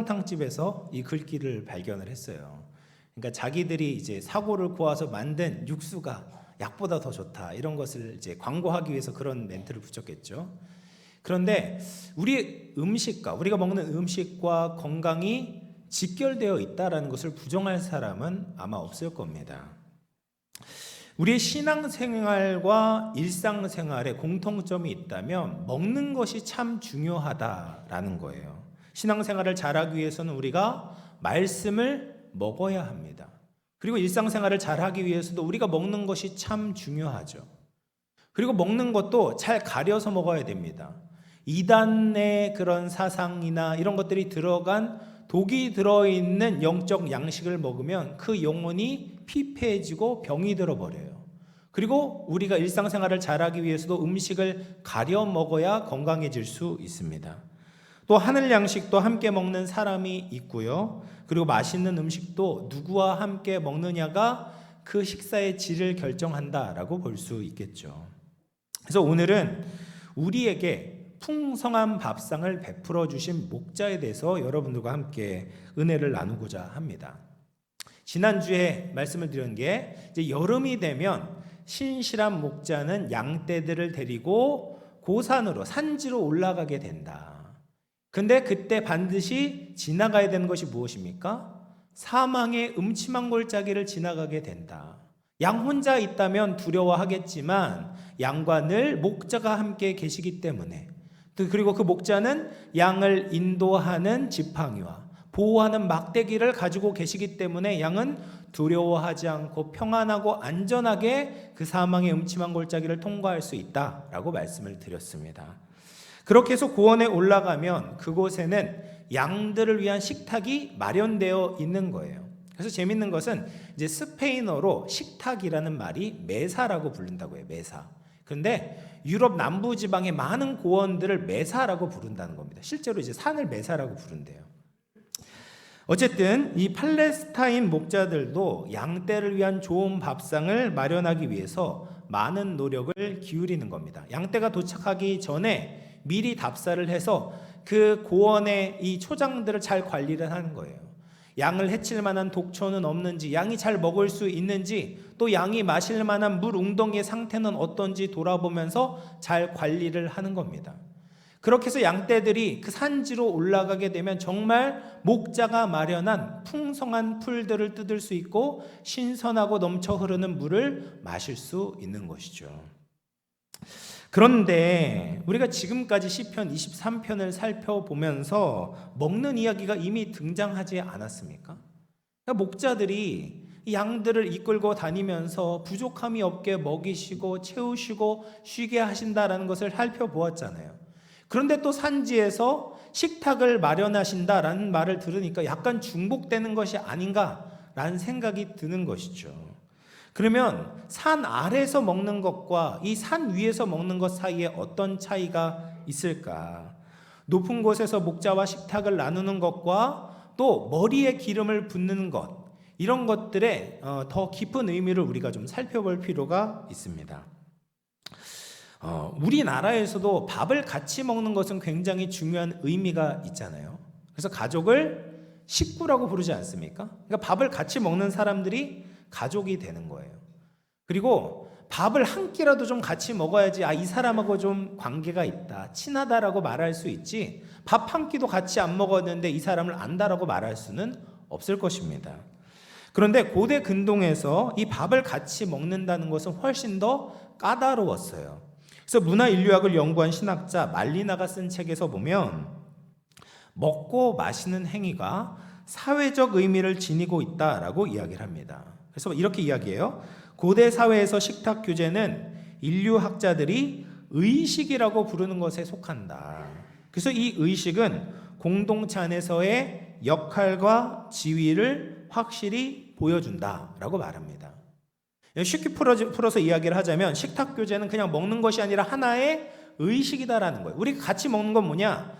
설렁탕집에서 이 글귀를 발견을 했어요. 그러니까 자기들이 이제 사골을 구워서 만든 육수가 약보다 더 좋다, 이런 것을 이제 광고하기 위해서 그런 멘트를 붙였겠죠. 그런데 우리 음식과, 우리가 먹는 음식과 건강이 직결되어 있다라는 것을 부정할 사람은 아마 없을 겁니다. 우리의 신앙생활과 일상생활에 공통점이 있다면 먹는 것이 참 중요하다라는 거예요. 신앙생활을 잘하기 위해서는 우리가 말씀을 먹어야 합니다. 그리고 일상생활을 잘하기 위해서도 우리가 먹는 것이 참 중요하죠. 그리고 먹는 것도 잘 가려서 먹어야 됩니다. 이단의 그런 사상이나 이런 것들이 들어간 독이 들어있는 영적 양식을 먹으면 그 영혼이 피폐해지고 병이 들어버려요. 그리고 우리가 일상생활을 잘하기 위해서도 음식을 가려 먹어야 건강해질 수 있습니다. 또 하늘 양식도 함께 먹는 사람이 있고요. 그리고 맛있는 음식도 누구와 함께 먹느냐가 그 식사의 질을 결정한다라고 볼 수 있겠죠. 그래서 오늘은 우리에게 풍성한 밥상을 베풀어 주신 목자에 대해서 여러분들과 함께 은혜를 나누고자 합니다. 지난주에 말씀을 드린 게 이제 여름이 되면 신실한 목자는 양떼들을 데리고 고산으로, 산지로 올라가게 된다. 근데 그때 반드시 지나가야 되는 것이 무엇입니까? 사망의 음침한 골짜기를 지나가게 된다. 양 혼자 있다면 두려워하겠지만 양과 늘 목자가 함께 계시기 때문에, 그리고 그 목자는 양을 인도하는 지팡이와 보호하는 막대기를 가지고 계시기 때문에 양은 두려워하지 않고 평안하고 안전하게 그 사망의 음침한 골짜기를 통과할 수 있다라고 말씀을 드렸습니다. 그렇게 해서 고원에 올라가면 그곳에는 양들을 위한 식탁이 마련되어 있는 거예요. 그래서 재밌는 것은 이제 스페인어로 식탁이라는 말이 메사라고 부른다고 해요. 메사. 그런데 유럽 남부 지방의 많은 고원들을 메사라고 부른다는 겁니다. 실제로 이제 산을 메사라고 부른대요. 어쨌든 이 팔레스타인 목자들도 양떼를 위한 좋은 밥상을 마련하기 위해서 많은 노력을 기울이는 겁니다. 양떼가 도착하기 전에 미리 답사를 해서 그 고원의 이 초장들을 잘 관리를 하는 거예요. 양을 해칠 만한 독초는 없는지, 양이 잘 먹을 수 있는지, 또 양이 마실 만한 물 웅덩이의 상태는 어떤지 돌아보면서 잘 관리를 하는 겁니다. 그렇게 해서 양떼들이 그 산지로 올라가게 되면 정말 목자가 마련한 풍성한 풀들을 뜯을 수 있고 신선하고 넘쳐 흐르는 물을 마실 수 있는 것이죠. 그런데 우리가 지금까지 시편 23편을 살펴보면서 먹는 이야기가 이미 등장하지 않았습니까? 그러니까 목자들이 양들을 이끌고 다니면서 부족함이 없게 먹이시고 채우시고 쉬게 하신다라는 것을 살펴보았잖아요. 그런데 또 산지에서 식탁을 마련하신다라는 말을 들으니까 약간 중복되는 것이 아닌가라는 생각이 드는 것이죠. 그러면 산 아래에서 먹는 것과 이 산 위에서 먹는 것 사이에 어떤 차이가 있을까? 높은 곳에서 목자와 식탁을 나누는 것과 또 머리에 기름을 붓는 것, 이런 것들의 더 깊은 의미를 우리가 좀 살펴볼 필요가 있습니다. 우리나라에서도 밥을 같이 먹는 것은 굉장히 중요한 의미가 있잖아요. 그래서 가족을 식구라고 부르지 않습니까? 그러니까 밥을 같이 먹는 사람들이 가족이 되는 거예요. 그리고 밥을 한 끼라도 좀 같이 먹어야지 이 사람하고 좀 관계가 있다, 친하다라고 말할 수 있지, 밥 한 끼도 같이 안 먹었는데 이 사람을 안다라고 말할 수는 없을 것입니다. 그런데 고대 근동에서 이 밥을 같이 먹는다는 것은 훨씬 더 까다로웠어요. 그래서 문화인류학을 연구한 신학자 말리나가 쓴 책에서 보면 먹고 마시는 행위가 사회적 의미를 지니고 있다라고 이야기를 합니다. 그래서 이렇게 이야기해요. 고대 사회에서 식탁 규제는 인류학자들이 의식이라고 부르는 것에 속한다. 그래서 이 의식은 공동체 안에서의 역할과 지위를 확실히 보여준다라고 말합니다. 쉽게 풀어서 이야기를 하자면 식탁 규제는 그냥 먹는 것이 아니라 하나의 의식이다라는 거예요. 우리가 같이 먹는 건 뭐냐?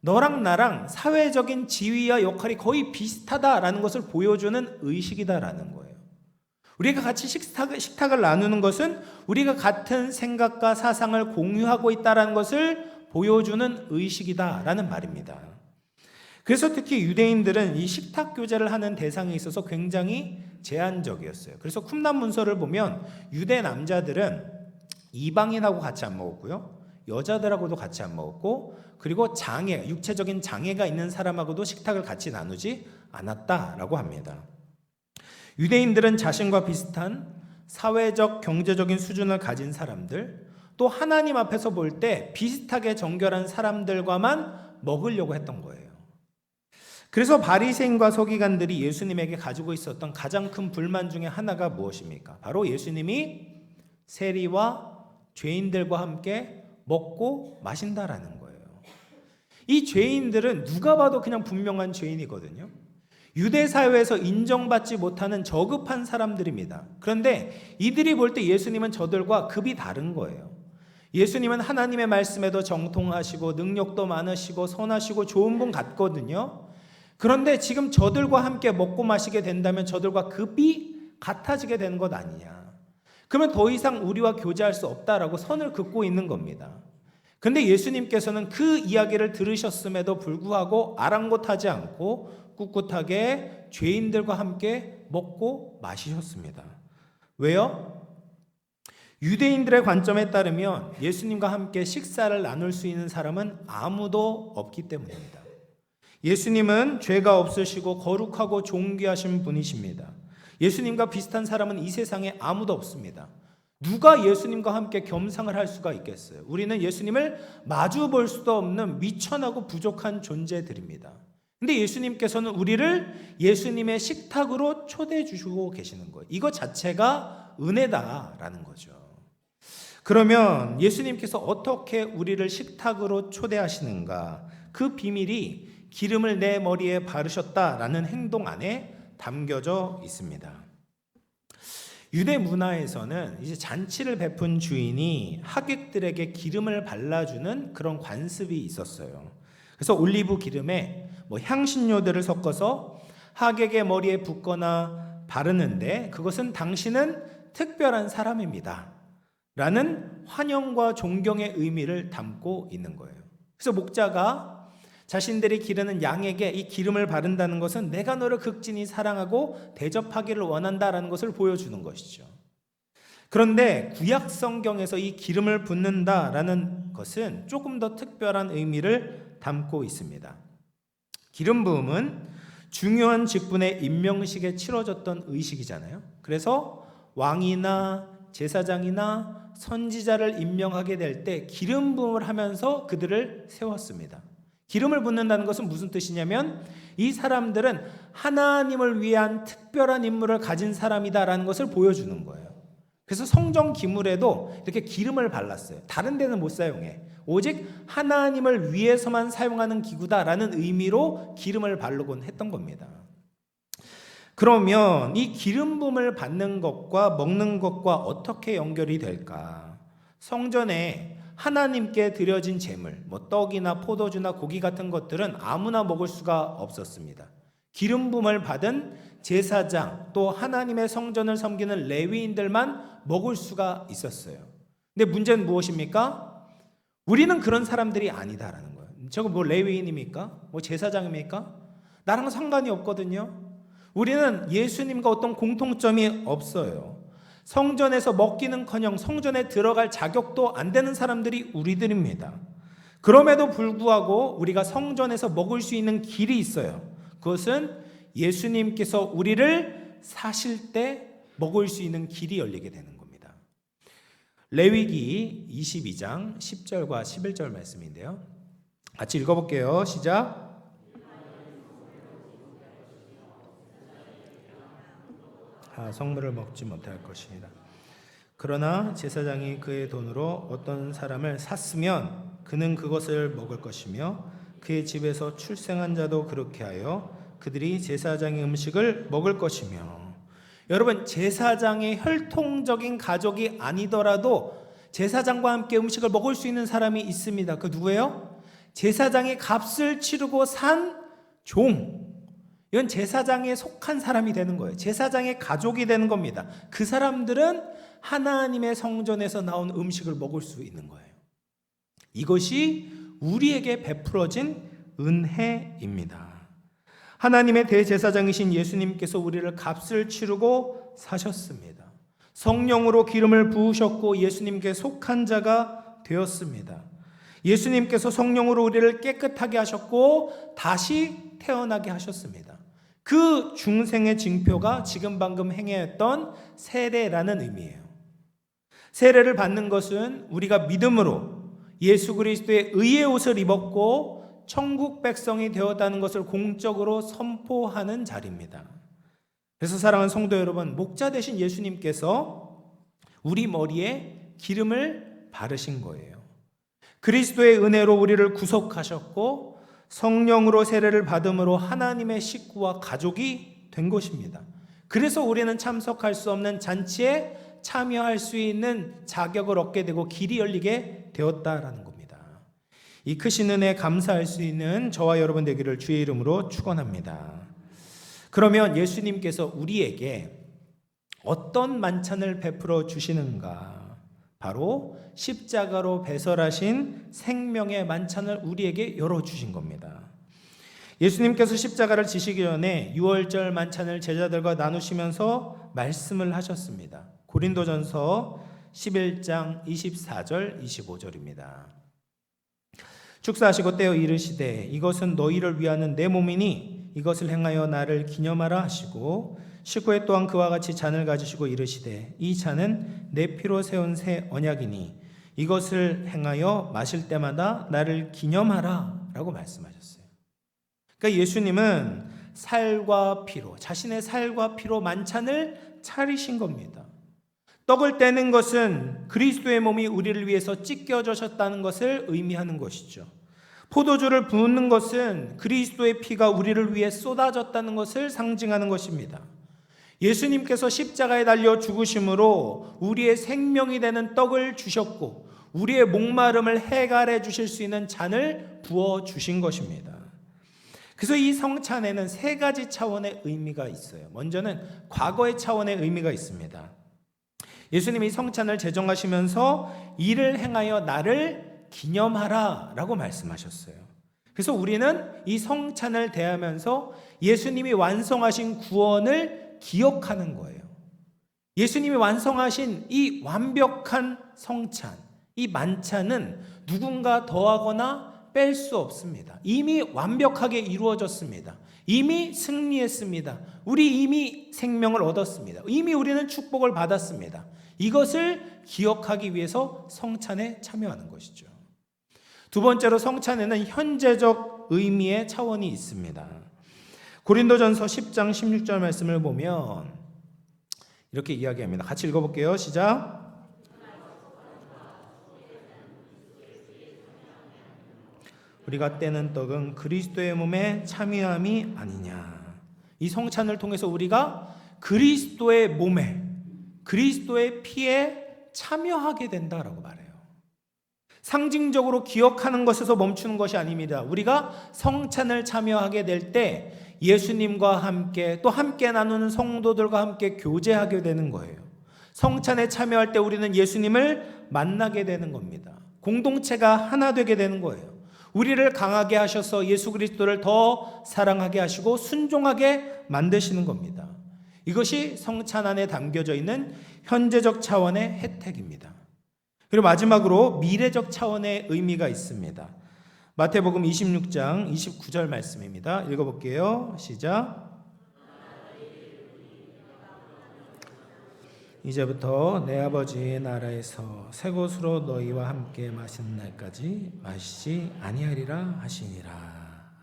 너랑 나랑 사회적인 지위와 역할이 거의 비슷하다라는 것을 보여주는 의식이다라는 거예요. 우리가 같이 식탁을 나누는 것은 우리가 같은 생각과 사상을 공유하고 있다는 것을 보여주는 의식이다라는 말입니다. 그래서 특히 유대인들은 이 식탁 교제를 하는 대상에 있어서 굉장히 제한적이었어요. 그래서 쿰란 문서를 보면 유대 남자들은 이방인하고 같이 안 먹었고요, 여자들하고도 같이 안 먹었고, 그리고 장애, 육체적인 장애가 있는 사람하고도 식탁을 같이 나누지 않았다라고 합니다. 유대인들은 자신과 비슷한 사회적, 경제적인 수준을 가진 사람들, 또 하나님 앞에서 볼 때 비슷하게 정결한 사람들과만 먹으려고 했던 거예요. 그래서 바리새인과 서기관들이 예수님에게 가지고 있었던 가장 큰 불만 중에 하나가 무엇입니까? 바로 예수님이 세리와 죄인들과 함께 먹고 마신다라는 거예요. 이 죄인들은 누가 봐도 그냥 분명한 죄인이거든요. 유대 사회에서 인정받지 못하는 저급한 사람들입니다. 그런데 이들이 볼 때 예수님은 저들과 급이 다른 거예요. 예수님은 하나님의 말씀에도 정통하시고 능력도 많으시고 선하시고 좋은 분 같거든요. 그런데 지금 저들과 함께 먹고 마시게 된다면 저들과 급이 같아지게 되는 것 아니냐. 그러면 더 이상 우리와 교제할 수 없다라고 선을 긋고 있는 겁니다. 그런데 예수님께서는 그 이야기를 들으셨음에도 불구하고 아랑곳하지 않고 꿋꿋하게 죄인들과 함께 먹고 마시셨습니다. 왜요? 유대인들의 관점에 따르면 예수님과 함께 식사를 나눌 수 있는 사람은 아무도 없기 때문입니다. 예수님은 죄가 없으시고 거룩하고 존귀하신 분이십니다. 예수님과 비슷한 사람은 이 세상에 아무도 없습니다. 누가 예수님과 함께 겸상을 할 수가 있겠어요? 우리는 예수님을 마주 볼 수도 없는 미천하고 부족한 존재들입니다. 근데 예수님께서는 우리를 예수님의 식탁으로 초대해 주시고 계시는 거예요. 이것 자체가 은혜다라는 거죠. 그러면 예수님께서 어떻게 우리를 식탁으로 초대하시는가? 그 비밀이 기름을 내 머리에 바르셨다라는 행동 안에 담겨져 있습니다. 유대 문화에서는 이제 잔치를 베푼 주인이 하객들에게 기름을 발라주는 그런 관습이 있었어요. 그래서 올리브 기름에 향신료들을 섞어서 하객의 머리에 붓거나 바르는데, 그것은 당신은 특별한 사람입니다 라는 환영과 존경의 의미를 담고 있는 거예요. 그래서 목자가 자신들이 기르는 양에게 이 기름을 바른다는 것은 내가 너를 극진히 사랑하고 대접하기를 원한다라는 것을 보여주는 것이죠. 그런데 구약 성경에서 이 기름을 붓는다라는 것은 조금 더 특별한 의미를 담고 있습니다. 기름 부음은 중요한 직분의 임명식에 치러졌던 의식이잖아요. 그래서 왕이나 제사장이나 선지자를 임명하게 될 때 기름 부음을 하면서 그들을 세웠습니다. 기름을 붓는다는 것은 무슨 뜻이냐면 이 사람들은 하나님을 위한 특별한 임무를 가진 사람이다라는 것을 보여주는 거예요. 그래서 성전 기물에도 이렇게 기름을 발랐어요. 다른 데는 못 사용해. 오직 하나님을 위해서만 사용하는 기구다라는 의미로 기름을 바르곤 했던 겁니다. 그러면 이 기름 부음을 받는 것과 먹는 것과 어떻게 연결이 될까? 성전에 하나님께 드려진 제물, 떡이나 포도주나 고기 같은 것들은 아무나 먹을 수가 없었습니다. 기름 부음을 받은 제사장, 또 하나님의 성전을 섬기는 레위인들만 먹을 수가 있었어요. 근데 문제는 무엇입니까? 우리는 그런 사람들이 아니다라는 거예요. 저거 레위인입니까? 제사장입니까? 나랑 상관이 없거든요. 우리는 예수님과 어떤 공통점이 없어요. 성전에서 먹기는커녕 성전에 들어갈 자격도 안 되는 사람들이 우리들입니다. 그럼에도 불구하고 우리가 성전에서 먹을 수 있는 길이 있어요. 그것은 예수님께서 우리를 사실 때 먹을 수 있는 길이 열리게 되는 겁니다. 레위기 22장 10절과 11절 말씀인데요. 같이 읽어볼게요. 시작. 성물을 먹지 못할 것이니라. 그러나 제사장이 그의 돈으로 어떤 사람을 샀으면 그는 그것을 먹을 것이며 그의 집에서 출생한 자도 그렇게 하여 그들이 제사장의 음식을 먹을 것이며. 여러분, 제사장의 혈통적인 가족이 아니더라도 제사장과 함께 음식을 먹을 수 있는 사람이 있습니다. 그 누구예요? 제사장이 값을 치르고 산 종. 이건 제사장에 속한 사람이 되는 거예요. 제사장의 가족이 되는 겁니다. 그 사람들은 하나님의 성전에서 나온 음식을 먹을 수 있는 거예요. 이것이 우리에게 베풀어진 은혜입니다. 하나님의 대제사장이신 예수님께서 우리를 값을 치르고 사셨습니다. 성령으로 기름을 부으셨고 예수님께 속한 자가 되었습니다. 예수님께서 성령으로 우리를 깨끗하게 하셨고 다시 태어나게 하셨습니다. 그 중생의 징표가 지금 방금 행했던 세례라는 의미예요. 세례를 받는 것은 우리가 믿음으로 예수 그리스도의 의의 옷을 입었고 천국 백성이 되었다는 것을 공적으로 선포하는 자리입니다. 그래서 사랑하는 성도 여러분, 목자 되신 예수님께서 우리 머리에 기름을 바르신 거예요. 그리스도의 은혜로 우리를 구속하셨고 성령으로 세례를 받음으로 하나님의 식구와 가족이 된 것입니다. 그래서 우리는 참석할 수 없는 잔치에 참여할 수 있는 자격을 얻게 되고 길이 열리게 되었다라는 겁니다. 이 크신 은혜에 감사할 수 있는 저와 여러분 되기를 주의 이름으로 축원합니다. 그러면 예수님께서 우리에게 어떤 만찬을 베풀어 주시는가? 바로 십자가로 배설하신 생명의 만찬을 우리에게 열어주신 겁니다. 예수님께서 십자가를 지시기 전에 유월절 만찬을 제자들과 나누시면서 말씀을 하셨습니다. 고린도전서 11장 24절 25절입니다. 축사하시고 떼어 이르시되 이것은 너희를 위하는 내 몸이니 이것을 행하여 나를 기념하라 하시고 19회 또한 그와 같이 잔을 가지시고 이르시되 이 잔은 내 피로 세운 새 언약이니 이것을 행하여 마실 때마다 나를 기념하라 라고 말씀하셨어요. 그러니까 예수님은 살과 피로, 자신의 살과 피로 만찬을 차리신 겁니다. 떡을 떼는 것은 그리스도의 몸이 우리를 위해서 찢겨졌다는 것을 의미하는 것이죠. 포도주를 붓는 것은 그리스도의 피가 우리를 위해 쏟아졌다는 것을 상징하는 것입니다. 예수님께서 십자가에 달려 죽으심으로 우리의 생명이 되는 떡을 주셨고 우리의 목마름을 해결해 주실 수 있는 잔을 부어 주신 것입니다. 그래서 이 성찬에는 세 가지 차원의 의미가 있어요. 먼저는 과거의 차원의 의미가 있습니다. 예수님이 성찬을 제정하시면서 이를 행하여 나를 기념하라 라고 말씀하셨어요. 그래서 우리는 이 성찬을 대하면서 예수님이 완성하신 구원을 기억하는 거예요. 예수님이 완성하신 이 완벽한 성찬, 이 만찬은 누군가 더하거나 뺄 수 없습니다. 이미 완벽하게 이루어졌습니다. 이미 승리했습니다. 우리 이미 생명을 얻었습니다. 이미 우리는 축복을 받았습니다. 이것을 기억하기 위해서 성찬에 참여하는 것이죠. 두 번째로 성찬에는 현재적 의미의 차원이 있습니다. 고린도전서 10장 16절 말씀을 보면 이렇게 이야기합니다. 같이 읽어볼게요. 시작. 우리가 떼는 떡은 그리스도의 몸에 참여함이 아니냐. 이 성찬을 통해서 우리가 그리스도의 몸에, 그리스도의 피에 참여하게 된다라고 말해요. 상징적으로 기억하는 것에서 멈추는 것이 아닙니다. 우리가 성찬을 참여하게 될 때 예수님과 함께 또 함께 나누는 성도들과 함께 교제하게 되는 거예요. 성찬에 참여할 때 우리는 예수님을 만나게 되는 겁니다. 공동체가 하나 되게 되는 거예요. 우리를 강하게 하셔서 예수 그리스도를 더 사랑하게 하시고 순종하게 만드시는 겁니다. 이것이 성찬 안에 담겨져 있는 현재적 차원의 혜택입니다. 그리고 마지막으로 미래적 차원의 의미가 있습니다. 마태복음 26장 29절 말씀입니다. 읽어볼게요. 시작. 이제부터 내 아버지의 나라에서 새 곳으로 너희와 함께 마시는 날까지 마시지 아니하리라 하시니라.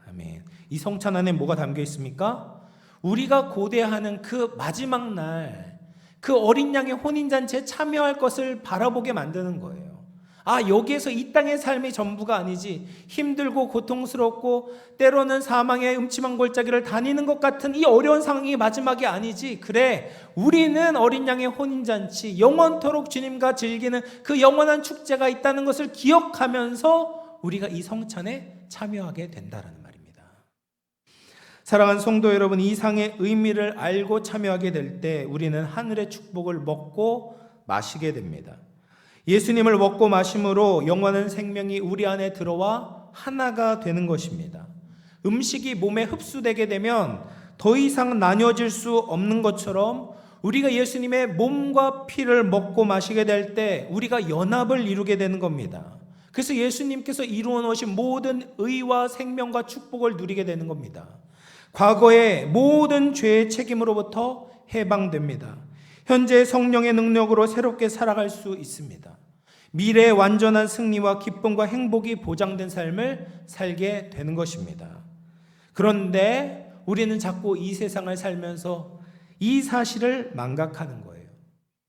아멘. 이 성찬 안에 뭐가 담겨 있습니까? 우리가 고대하는 그 마지막 날, 그 어린 양의 혼인잔치에 참여할 것을 바라보게 만드는 거예요. 아, 여기에서 이 땅의 삶이 전부가 아니지, 힘들고 고통스럽고 때로는 사망의 음침한 골짜기를 다니는 것 같은 이 어려운 상황이 마지막이 아니지. 그래, 우리는 어린 양의 혼인잔치, 영원토록 주님과 즐기는 그 영원한 축제가 있다는 것을 기억하면서 우리가 이 성찬에 참여하게 된다는 말입니다. 사랑하는 성도 여러분, 이 상의 의미를 알고 참여하게 될 때 우리는 하늘의 축복을 먹고 마시게 됩니다. 예수님을 먹고 마심으로 영원한 생명이 우리 안에 들어와 하나가 되는 것입니다. 음식이 몸에 흡수되게 되면 더 이상 나뉘어질 수 없는 것처럼 우리가 예수님의 몸과 피를 먹고 마시게 될 때 우리가 연합을 이루게 되는 겁니다. 그래서 예수님께서 이루어 놓으신 모든 의와 생명과 축복을 누리게 되는 겁니다. 과거의 모든 죄의 책임으로부터 해방됩니다. 현재 성령의 능력으로 새롭게 살아갈 수 있습니다. 미래의 완전한 승리와 기쁨과 행복이 보장된 삶을 살게 되는 것입니다. 그런데 우리는 자꾸 이 세상을 살면서 이 사실을 망각하는 거예요.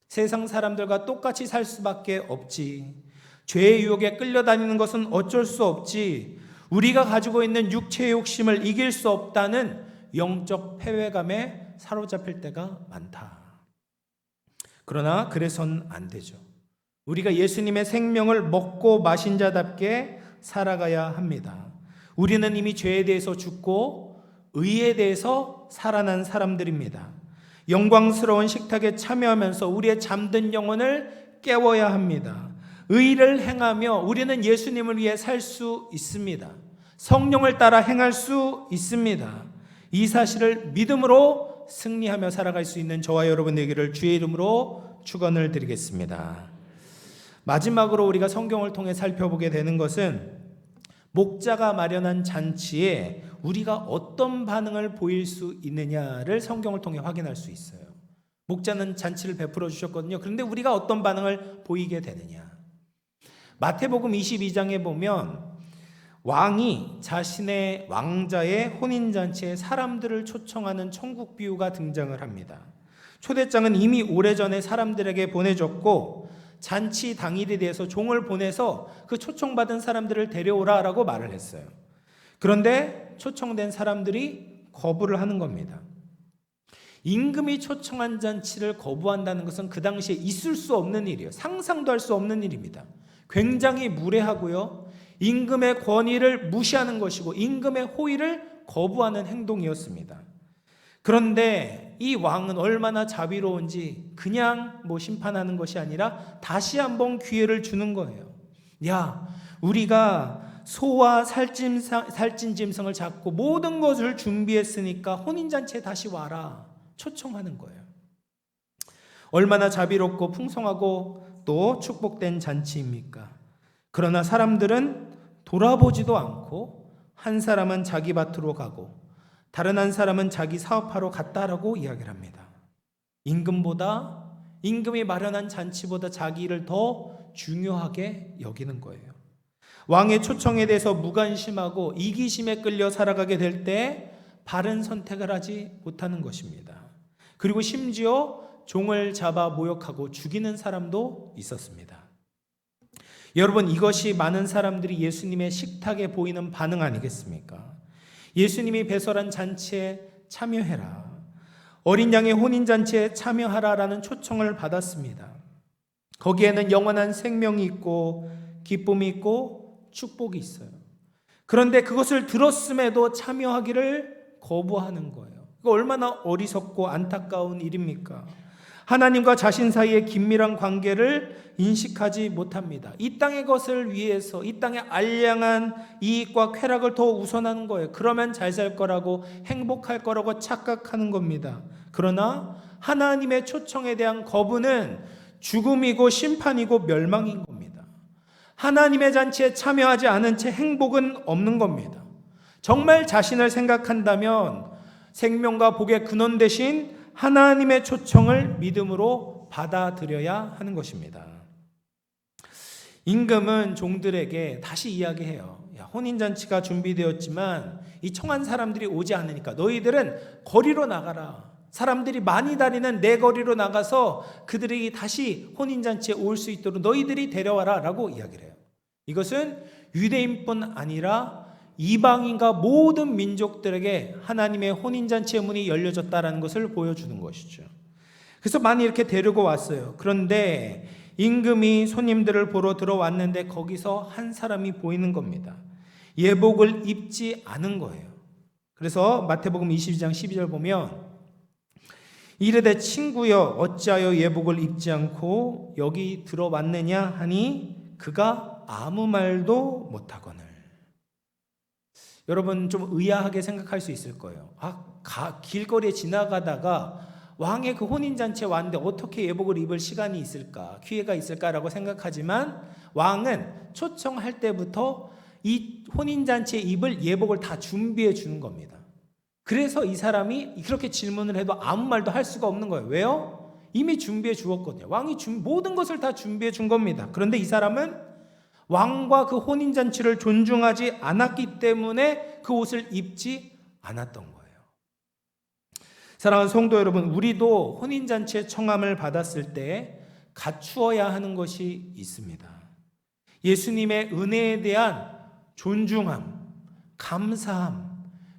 세상 사람들과 똑같이 살 수밖에 없지. 죄의 유혹에 끌려다니는 것은 어쩔 수 없지. 우리가 가지고 있는 육체의 욕심을 이길 수 없다는 영적 패배감에 사로잡힐 때가 많다. 그러나 그래서는 안 되죠. 우리가 예수님의 생명을 먹고 마신 자답게 살아가야 합니다. 우리는 이미 죄에 대해서 죽고 의에 대해서 살아난 사람들입니다. 영광스러운 식탁에 참여하면서 우리의 잠든 영혼을 깨워야 합니다. 의를 행하며 우리는 예수님을 위해 살 수 있습니다. 성령을 따라 행할 수 있습니다. 이 사실을 믿음으로 승리하며 살아갈 수 있는 저와 여러분 되기를 주의 이름으로 축원을 드리겠습니다. 마지막으로 우리가 성경을 통해 살펴보게 되는 것은 목자가 마련한 잔치에 우리가 어떤 반응을 보일 수 있느냐를 성경을 통해 확인할 수 있어요. 목자는 잔치를 베풀어 주셨거든요. 그런데 우리가 어떤 반응을 보이게 되느냐. 마태복음 22장에 보면 왕이 자신의 왕자의 혼인잔치에 사람들을 초청하는 천국 비유가 등장을 합니다. 초대장은 이미 오래전에 사람들에게 보내줬고 잔치 당일에 대해서 종을 보내서 그 초청받은 사람들을 데려오라라고 말을 했어요. 그런데 초청된 사람들이 거부를 하는 겁니다. 임금이 초청한 잔치를 거부한다는 것은 그 당시에 있을 수 없는 일이에요. 상상도 할 수 없는 일입니다. 굉장히 무례하고요. 임금의 권위를 무시하는 것이고 임금의 호의를 거부하는 행동이었습니다. 그런데 이 왕은 얼마나 자비로운지 그냥 심판하는 것이 아니라 다시 한번 기회를 주는 거예요. 야, 우리가 소와 살찐 짐승을 잡고 모든 것을 준비했으니까 혼인잔치에 다시 와라. 초청하는 거예요. 얼마나 자비롭고 풍성하고 또 축복된 잔치입니까? 그러나 사람들은 돌아보지도 않고 한 사람은 자기 밭으로 가고 다른 한 사람은 자기 사업하러 갔다라고 이야기를 합니다. 임금이 마련한 잔치보다 자기 일을 더 중요하게 여기는 거예요. 왕의 초청에 대해서 무관심하고 이기심에 끌려 살아가게 될 때 바른 선택을 하지 못하는 것입니다. 그리고 심지어 종을 잡아 모욕하고 죽이는 사람도 있었습니다. 여러분, 이것이 많은 사람들이 예수님의 식탁에 보이는 반응 아니겠습니까? 예수님이 배설한 잔치에 참여해라. 어린 양의 혼인잔치에 참여하라라는 초청을 받았습니다. 거기에는 영원한 생명이 있고 기쁨이 있고 축복이 있어요. 그런데 그것을 들었음에도 참여하기를 거부하는 거예요. 이거 얼마나 어리석고 안타까운 일입니까? 하나님과 자신 사이의 긴밀한 관계를 인식하지 못합니다. 이 땅의 것을 위해서 이 땅의 알량한 이익과 쾌락을 더 우선하는 거예요. 그러면 잘 살 거라고 행복할 거라고 착각하는 겁니다. 그러나 하나님의 초청에 대한 거부는 죽음이고 심판이고 멸망인 겁니다. 하나님의 잔치에 참여하지 않은 채 행복은 없는 겁니다. 정말 자신을 생각한다면 생명과 복의 근원 대신 하나님의 초청을 믿음으로 받아들여야 하는 것입니다. 임금은 종들에게 다시 이야기해요. 야, 혼인잔치가 준비되었지만 이 청한 사람들이 오지 않으니까 너희들은 거리로 나가라. 사람들이 많이 다니는 내 거리로 나가서 그들이 다시 혼인잔치에 올 수 있도록 너희들이 데려와라 라고 이야기를 해요. 이것은 유대인뿐 아니라 이방인과 모든 민족들에게 하나님의 혼인잔치의 문이 열려졌다는 것을 보여주는 것이죠. 그래서 많이 이렇게 데리고 왔어요. 그런데 임금이 손님들을 보러 들어왔는데 거기서 한 사람이 보이는 겁니다. 예복을 입지 않은 거예요. 그래서 마태복음 22장 12절 보면 이르되 친구여 어찌하여 예복을 입지 않고 여기 들어왔느냐 하니 그가 아무 말도 못하거늘. 여러분 좀 의아하게 생각할 수 있을 거예요. 길거리에 지나가다가 왕의 그 혼인잔치에 왔는데 어떻게 예복을 입을 시간이 있을까, 기회가 있을까라고 생각하지만 왕은 초청할 때부터 이 혼인잔치에 입을 예복을 다 준비해 주는 겁니다. 그래서 이 사람이 그렇게 질문을 해도 아무 말도 할 수가 없는 거예요. 왜요? 이미 준비해 주었거든요. 왕이 모든 것을 다 준비해 준 겁니다. 그런데 이 사람은 왕과 그 혼인잔치를 존중하지 않았기 때문에 그 옷을 입지 않았던 거예요. 사랑하는 성도 여러분, 우리도 혼인잔치의 청함을 받았을 때 갖추어야 하는 것이 있습니다. 예수님의 은혜에 대한 존중함, 감사함,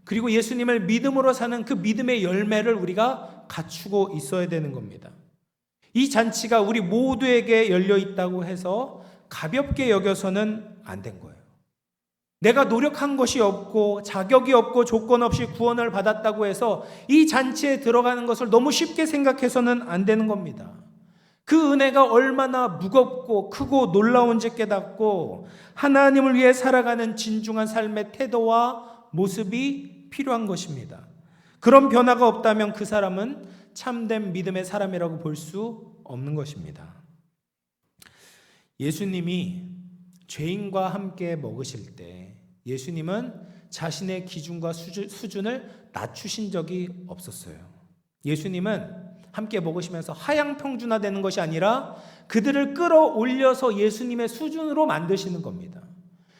그리고 예수님을 믿음으로 사는 그 믿음의 열매를 우리가 갖추고 있어야 되는 겁니다. 이 잔치가 우리 모두에게 열려 있다고 해서 가볍게 여겨서는 안 된 거예요. 내가 노력한 것이 없고 자격이 없고 조건 없이 구원을 받았다고 해서 이 잔치에 들어가는 것을 너무 쉽게 생각해서는 안 되는 겁니다. 그 은혜가 얼마나 무겁고 크고 놀라운지 깨닫고 하나님을 위해 살아가는 진중한 삶의 태도와 모습이 필요한 것입니다. 그런 변화가 없다면 그 사람은 참된 믿음의 사람이라고 볼 수 없는 것입니다. 예수님이 죄인과 함께 먹으실 때 예수님은 자신의 기준과 수준을 낮추신 적이 없었어요. 예수님은 함께 먹으시면서 하향평준화되는 것이 아니라 그들을 끌어올려서 예수님의 수준으로 만드시는 겁니다.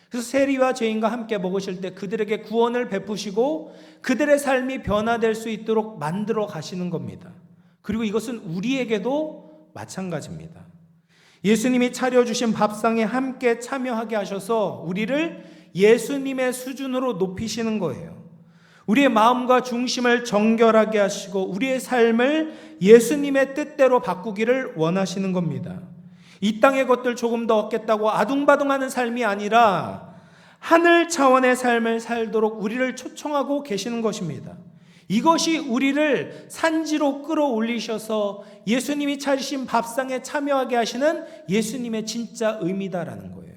그래서 세리와 죄인과 함께 먹으실 때 그들에게 구원을 베푸시고 그들의 삶이 변화될 수 있도록 만들어 가시는 겁니다. 그리고 이것은 우리에게도 마찬가지입니다. 예수님이 차려주신 밥상에 함께 참여하게 하셔서 우리를 예수님의 수준으로 높이시는 거예요. 우리의 마음과 중심을 정결하게 하시고 우리의 삶을 예수님의 뜻대로 바꾸기를 원하시는 겁니다. 이 땅의 것들 조금 더 얻겠다고 아둥바둥하는 삶이 아니라 하늘 차원의 삶을 살도록 우리를 초청하고 계시는 것입니다. 이것이 우리를 산지로 끌어올리셔서 예수님이 차리신 밥상에 참여하게 하시는 예수님의 진짜 의미다라는 거예요.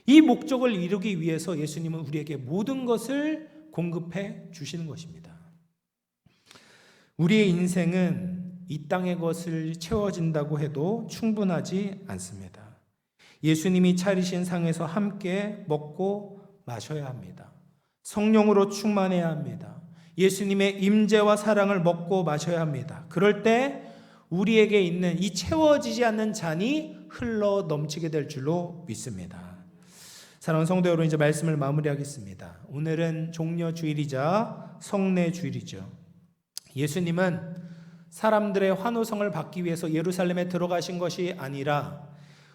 이 목적을 이루기 위해서 예수님은 우리에게 모든 것을 공급해 주시는 것입니다. 우리의 인생은 이 땅의 것을 채워진다고 해도 충분하지 않습니다. 예수님이 차리신 상에서 함께 먹고 마셔야 합니다. 성령으로 충만해야 합니다. 예수님의 임재와 사랑을 먹고 마셔야 합니다. 그럴 때 우리에게 있는 이 채워지지 않는 잔이 흘러 넘치게 될 줄로 믿습니다. 사랑하는 성도 여러분, 이제 말씀을 마무리하겠습니다. 오늘은 종려주일이자 성례주일이죠. 예수님은 사람들의 환호성을 받기 위해서 예루살렘에 들어가신 것이 아니라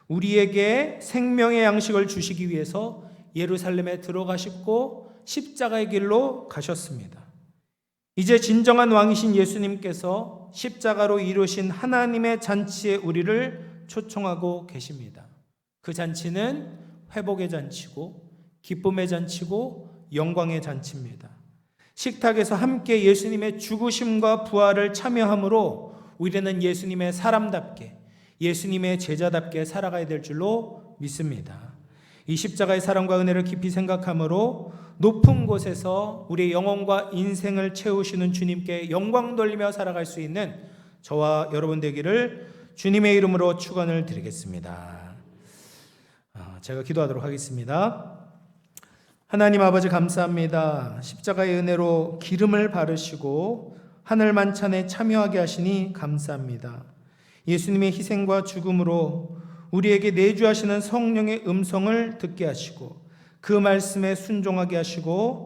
우리에게 생명의 양식을 주시기 위해서 예루살렘에 들어가시고 십자가의 길로 가셨습니다. 이제 진정한 왕이신 예수님께서 십자가로 이루신 하나님의 잔치에 우리를 초청하고 계십니다. 그 잔치는 회복의 잔치고 기쁨의 잔치고 영광의 잔치입니다. 식탁에서 함께 예수님의 죽으심과 부활을 참여함으로 우리는 예수님의 사람답게 예수님의 제자답게 살아가야 될 줄로 믿습니다. 이 십자가의 사랑과 은혜를 깊이 생각함으로 높은 곳에서 우리의 영혼과 인생을 채우시는 주님께 영광 돌리며 살아갈 수 있는 저와 여러분 되기를 주님의 이름으로 축원을 드리겠습니다. 제가 기도하도록 하겠습니다. 하나님 아버지 감사합니다. 십자가의 은혜로 기름을 바르시고 하늘 만찬에 참여하게 하시니 감사합니다. 예수님의 희생과 죽음으로 우리에게 내주하시는 성령의 음성을 듣게 하시고 그 말씀에 순종하게 하시고